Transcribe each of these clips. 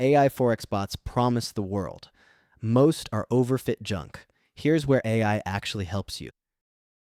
AI Forex bots promise the world. Most are overfit junk. Here's where AI actually helps you.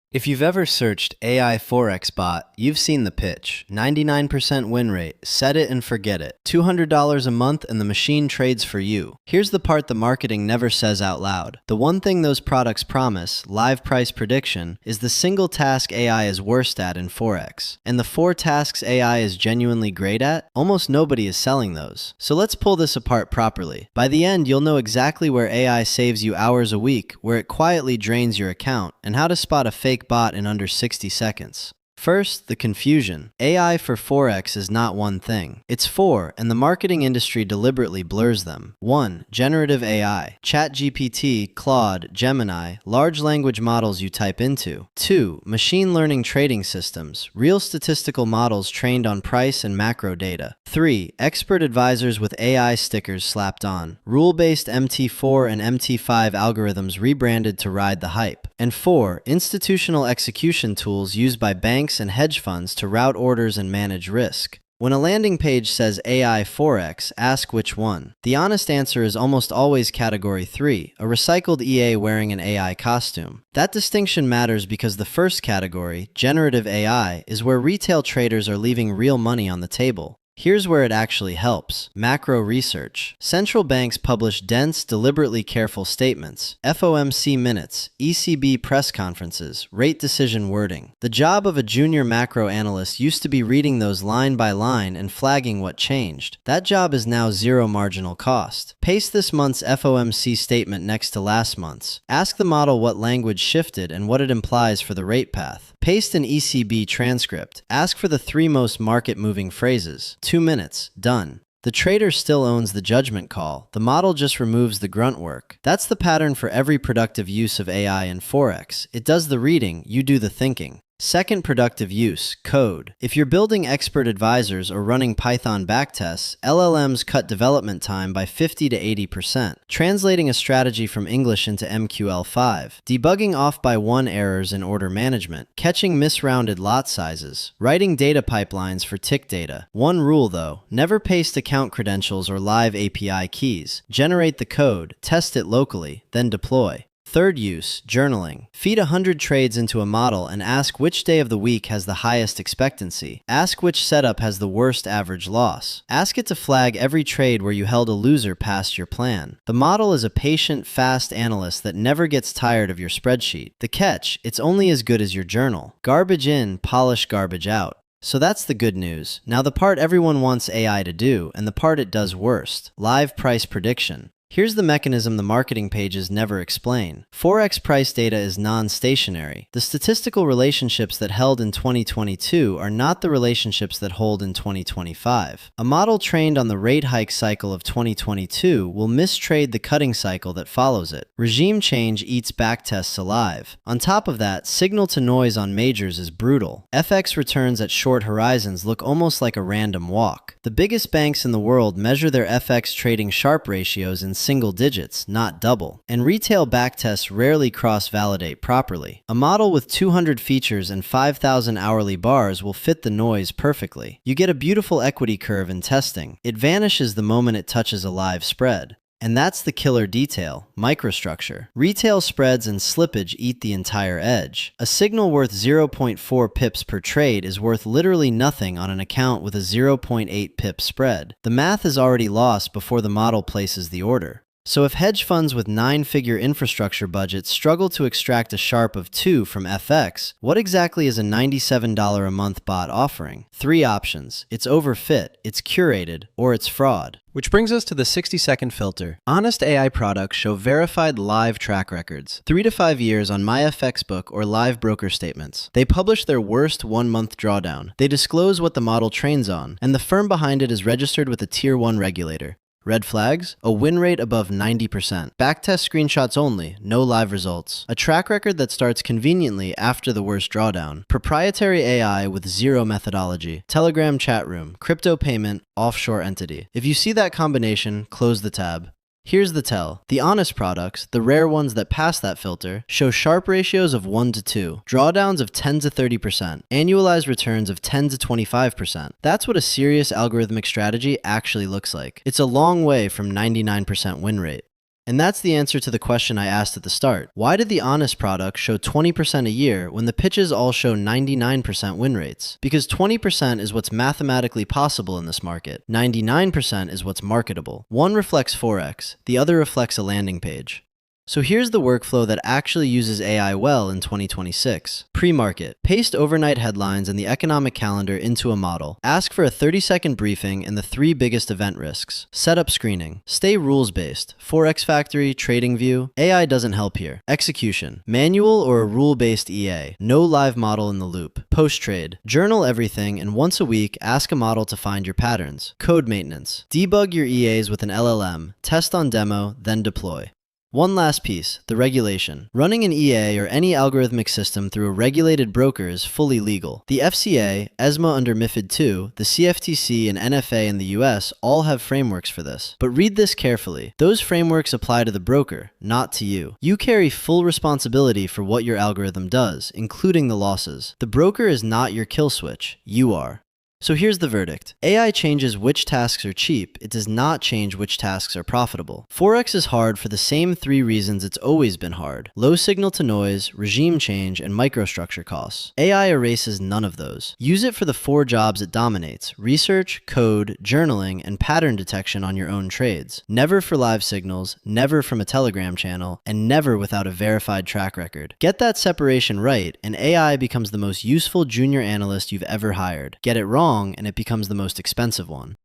If you've ever searched AI Forex bot, you've seen the pitch. 99% win rate, set it and forget it. $200 a month and the machine trades for you. Here's the part the marketing never says out loud. The one thing those products promise, live price prediction, is the single task AI is worst at in Forex. And the 4 tasks AI is genuinely great at, almost nobody is selling those. So let's pull this apart properly. By the end, you'll know exactly where AI saves you hours a week, where it quietly drains your account, and how to spot a fake bot in under 60 seconds. First, the confusion. AI for Forex is not one thing. It's 4, and the marketing industry deliberately blurs them. 1. Generative AI. ChatGPT, Claude, Gemini, large language models you type into. 2. Machine learning trading systems. Real statistical models trained on price and macro data. 3. Expert advisors with AI stickers slapped on. Rule-based MT4 and MT5 algorithms rebranded to ride the hype. And 4. Institutional execution tools used by banks and hedge funds to route orders and manage risk. When a landing page says AI Forex, ask which one. The honest answer is almost always category 3, a recycled EA wearing an AI costume. That distinction matters because the first category, generative AI, is where retail traders are leaving real money on the table. Here's where it actually helps. Macro research. Central banks publish dense, deliberately careful statements. FOMC minutes, ECB press conferences, rate decision wording. The job of a junior macro analyst used to be reading those line by line and flagging what changed. That job is now zero marginal cost. Paste this month's FOMC statement next to last month's. Ask the model what language shifted and what it implies for the rate path. Paste an ECB transcript. Ask for the 3 most market-moving phrases. 2 minutes. Done. The trader still owns the judgment call. The model just removes the grunt work. That's the pattern for every productive use of AI in Forex. It does the reading, you do the thinking. Second productive use, code. If you're building expert advisors or running Python backtests, LLMs cut development time by 50 to 80%, translating a strategy from English into MQL5, debugging off-by-1 errors in order management, catching misrounded lot sizes, writing data pipelines for tick data. One rule though, never paste account credentials or live API keys. Generate the code, test it locally, then deploy. Third use, journaling. Feed 100 trades into a model and ask which day of the week has the highest expectancy. Ask which setup has the worst average loss. Ask it to flag every trade where you held a loser past your plan. The model is a patient, fast analyst that never gets tired of your spreadsheet. The catch, it's only as good as your journal. Garbage in, polish garbage out. So that's the good news. Now the part everyone wants AI to do, and the part it does worst, live price prediction. Here's the mechanism the marketing pages never explain. Forex price data is non-stationary. The statistical relationships that held in 2022 are not the relationships that hold in 2025. A model trained on the rate hike cycle of 2022 will mistrade the cutting cycle that follows it. Regime change eats backtests alive. On top of that, signal to noise on majors is brutal. FX returns at short horizons look almost like a random walk. The biggest banks in the world measure their FX trading Sharpe ratios in single digits, not double. And retail backtests rarely cross-validate properly. A model with 200 features and 5,000 hourly bars will fit the noise perfectly. You get a beautiful equity curve in testing. It vanishes the moment it touches a live spread. And that's the killer detail, microstructure. Retail spreads and slippage eat the entire edge. A signal worth 0.4 pips per trade is worth literally nothing on an account with a 0.8 pip spread. The math is already lost before the model places the order. So if hedge funds with 9-figure infrastructure budgets struggle to extract a Sharpe of 2 from FX, what exactly is a $97 a month bot offering? 3 options. It's overfit, it's curated, or it's fraud. Which brings us to the 60-second filter. Honest AI products show verified live track records, 3 to 5 years on MyFXBook or live broker statements. They publish their worst 1-month drawdown. They disclose what the model trains on, and the firm behind it is registered with a Tier 1 regulator. Red flags? A win rate above 90%. Backtest screenshots only, no live results. A track record that starts conveniently after the worst drawdown. Proprietary AI with zero methodology. Telegram chat room. Crypto payment. Offshore entity. If you see that combination, close the tab. Here's the tell. The honest products, the rare ones that pass that filter, show sharp ratios of 1 to 2, drawdowns of 10 to 30%, annualized returns of 10 to 25%. That's what a serious algorithmic strategy actually looks like. It's a long way from 99% win rate. And that's the answer to the question I asked at the start. Why did the honest products show 20% a year when the pitches all show 99% win rates? Because 20% is what's mathematically possible in this market. 99% is what's marketable. One reflects Forex, the other reflects a landing page. So here's the workflow that actually uses AI well in 2026. Pre-market. Paste overnight headlines and the economic calendar into a model. Ask for a 30-second briefing and the 3 biggest event risks. Setup screening. Stay rules-based. Forex Factory, TradingView. AI doesn't help here. Execution. Manual or a rule-based EA. No live model in the loop. Post-trade. Journal everything and once a week, ask a model to find your patterns. Code maintenance. Debug your EAs with an LLM. Test on demo, then deploy. One last piece, the regulation. Running an EA or any algorithmic system through a regulated broker is fully legal. The FCA, ESMA under MiFID II, the CFTC, and NFA in the US all have frameworks for this. But read this carefully. Those frameworks apply to the broker, not to you. You carry full responsibility for what your algorithm does, including the losses. The broker is not your kill switch. You are. So here's the verdict. AI changes which tasks are cheap, it does not change which tasks are profitable. Forex is hard for the same 3 reasons it's always been hard: low signal to noise, regime change, and microstructure costs. AI erases none of those. Use it for the 4 jobs it dominates: research, code, journaling, and pattern detection on your own trades. Never for live signals, never from a Telegram channel, and never without a verified track record. Get that separation right, and AI becomes the most useful junior analyst you've ever hired. Get it wrong, and it becomes the most expensive one.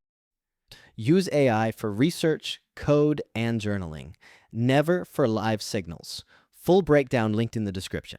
Use AI for research, code, and journaling. Never for live signals. Full breakdown linked in the description.